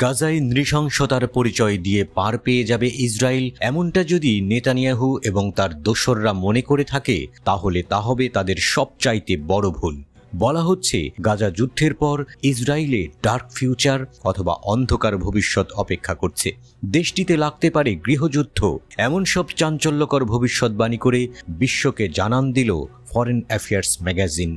গাজায় নৃশংসতার পরিচয় দিয়ে পার পেয়ে যাবে ইসরায়েল, এমনটা যদি নেতানিয়াহু এবং তার দোসররা মনে করে থাকে তাহলে তা হবে তাদের সবচাইতে বড় ভুল। বলা হচ্ছে গাজা যুদ্ধের পর ইসরায়েলে ডার্ক ফিউচার অথবা অন্ধকার ভবিষ্যৎ অপেক্ষা করছে। দেশটিতে লাগতে পারে গৃহযুদ্ধ, এমন সব চাঞ্চল্যকর ভবিষ্যৎবাণী করে বিশ্বকে জানান দিল ফরেন অ্যাফেয়ার্স ম্যাগাজিন।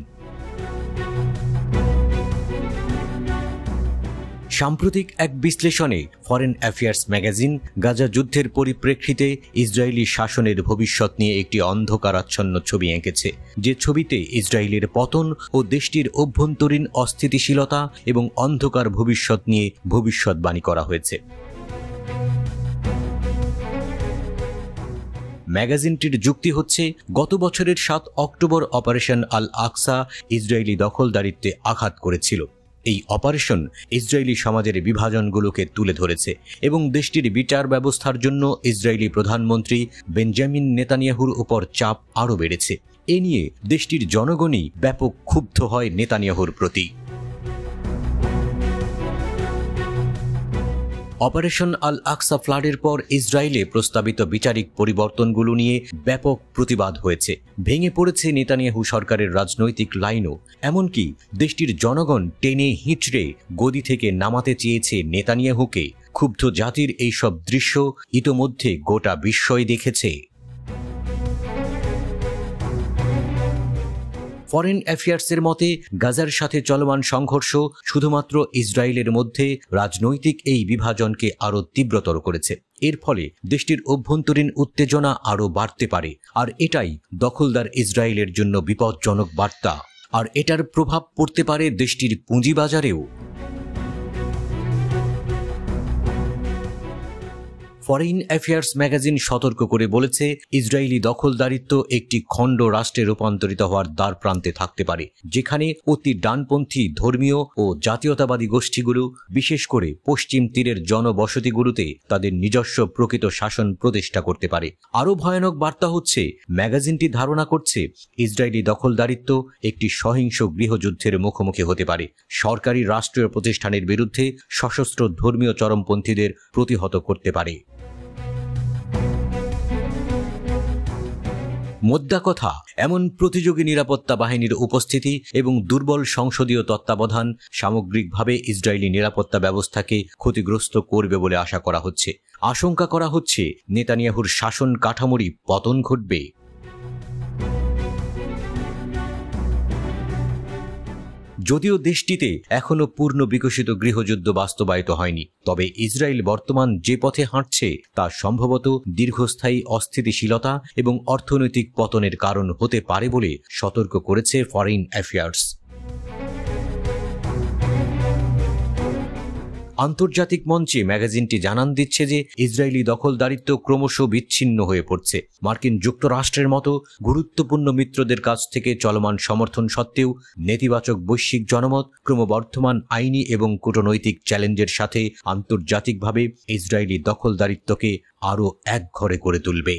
সাম্প্রতিক এক বিশ্লেষণে ফরেন অ্যাফেয়ার্স ম্যাগাজিন গাজা যুদ্ধের পরিপ্রেক্ষিতে ইসরায়েলি শাসনের ভবিষ্যৎ নিয়ে একটি অন্ধকারাচ্ছন্ন ছবি এঁকেছে, যে ছবিতে ইসরায়েলের পতন ও দেশটির অভ্যন্তরীণ অস্থিতিশীলতা এবং অন্ধকার ভবিষ্যৎ নিয়ে ভবিষ্যৎবাণী করা হয়েছে। ম্যাগাজিনটির যুক্তি হচ্ছে, গত বছরের 7 অক্টোবর অপারেশন আল আকসা ইসরায়েলি দখলদারিত্বে আঘাত করেছিল। এই অপারেশন ইসরায়েলি সমাজের বিভাজনগুলোকে তুলে ধরেছে এবং দেশটির বিচার ব্যবস্থার জন্য ইসরায়েলি প্রধানমন্ত্রী বেঞ্জামিন নেতানিয়াহুর উপর চাপ আরও বেড়েছে। এ নিয়ে দেশটির জনগণই ব্যাপক ক্ষুব্ধ হয় নেতানিয়াহুর প্রতি। অপারেশন আল আকসা ফ্লাডের পর ইসরায়েলে প্রস্তাবিত বিচারিক পরিবর্তনগুলো নিয়ে ব্যাপক প্রতিবাদ হয়েছে। ভেঙে পড়েছে নেতানিয়াহু সরকারের রাজনৈতিক লাইনও। এমনকি দেশটির জনগণ টেনে হিঁচড়ে গদি থেকে নামাতে চেয়েছে নেতানিয়াহুকে। ক্ষুব্ধ জাতির এইসব দৃশ্য ইতোমধ্যে গোটা বিশ্বই দেখেছে। ফরেন অ্যাফেয়ার্সের মতে, গাজার সাথে চলমান সংঘর্ষ শুধুমাত্র ইসরায়েলের মধ্যে রাজনৈতিক এই বিভাজনকে আরও তীব্রতর করেছে। এর ফলে দেশটির অভ্যন্তরীণ উত্তেজনা আরও বাড়তে পারে, আর এটাই দখলদার ইসরায়েলের জন্য বিপজ্জনক বার্তা। আর এটার প্রভাব পড়তে পারে দেশটির পুঁজিবাজারেও। ফরেন অ্যাফেয়ার্স ম্যাগাজিন সতর্ক করে বলেছে, ইসরায়েলি দখলদারিত্ব একটি খণ্ড রাষ্ট্রে রূপান্তরিত হওয়ার দ্বার প্রান্তে থাকতে পারে, যেখানে অতি ডানপন্থী ধর্মীয় ও জাতীয়তাবাদী গোষ্ঠীগুলো, বিশেষ করে পশ্চিম তীরের জনবসতিগুলোতে তাদের নিজস্ব প্রকৃত শাসন প্রতিষ্ঠা করতে পারে। আরও ভয়ানক বার্তা হচ্ছে, ম্যাগাজিনটি ধারণা করছে ইসরায়েলি দখলদারিত্ব একটি সহিংস গৃহযুদ্ধের মুখোমুখি হতে পারে, সরকারি রাষ্ট্রীয় প্রতিষ্ঠানের বিরুদ্ধে সশস্ত্র ধর্মীয় চরমপন্থীদের প্রতিহত করতে পারে। মোদ্দা কথা, এমন প্রতিযোগী নিরাপত্তা বাহিনীর উপস্থিতি এবং দুর্বল সংসদীয় তত্ত্বাবধান সামগ্রিকভাবে ইসরায়েলি নিরাপত্তা ব্যবস্থাকে ক্ষতিগ্রস্ত করবে বলে আশা করা হচ্ছে। আশঙ্কা করা হচ্ছে নেতানিয়াহুর শাসন কাঠামোরই পতন ঘটবে। যদিও দেশটিতে এখনো পূর্ণ বিকশিত গৃহযুদ্ধ বাস্তবায়িত হয়নি, তবে ইসরায়েল বর্তমান যে পথে হাঁটছে তা সম্ভবত দীর্ঘস্থায়ী অস্থিতিশীলতা এবং অর্থনৈতিক পতনের কারণ হতে পারে বলে সতর্ক করেছে ফরেন অ্যাফেয়ার্স। আন্তর্জাতিক মঞ্চে ম্যাগাজিনটি জানান দিচ্ছে যে ইসরায়েলি দখলদারিত্ব ক্রমশ বিচ্ছিন্ন হয়ে পড়ছে। মার্কিন যুক্তরাষ্ট্রের মতো গুরুত্বপূর্ণ মিত্রদের কাছ থেকে চলমান সমর্থন সত্ত্বেও নেতিবাচক বৈশ্বিক জনমত ক্রমবর্ধমান আইনি এবং কূটনৈতিক চ্যালেঞ্জের সাথে আন্তর্জাতিকভাবে ইসরায়েলি দখলদারিত্বকে আরও একঘরে করে তুলবে।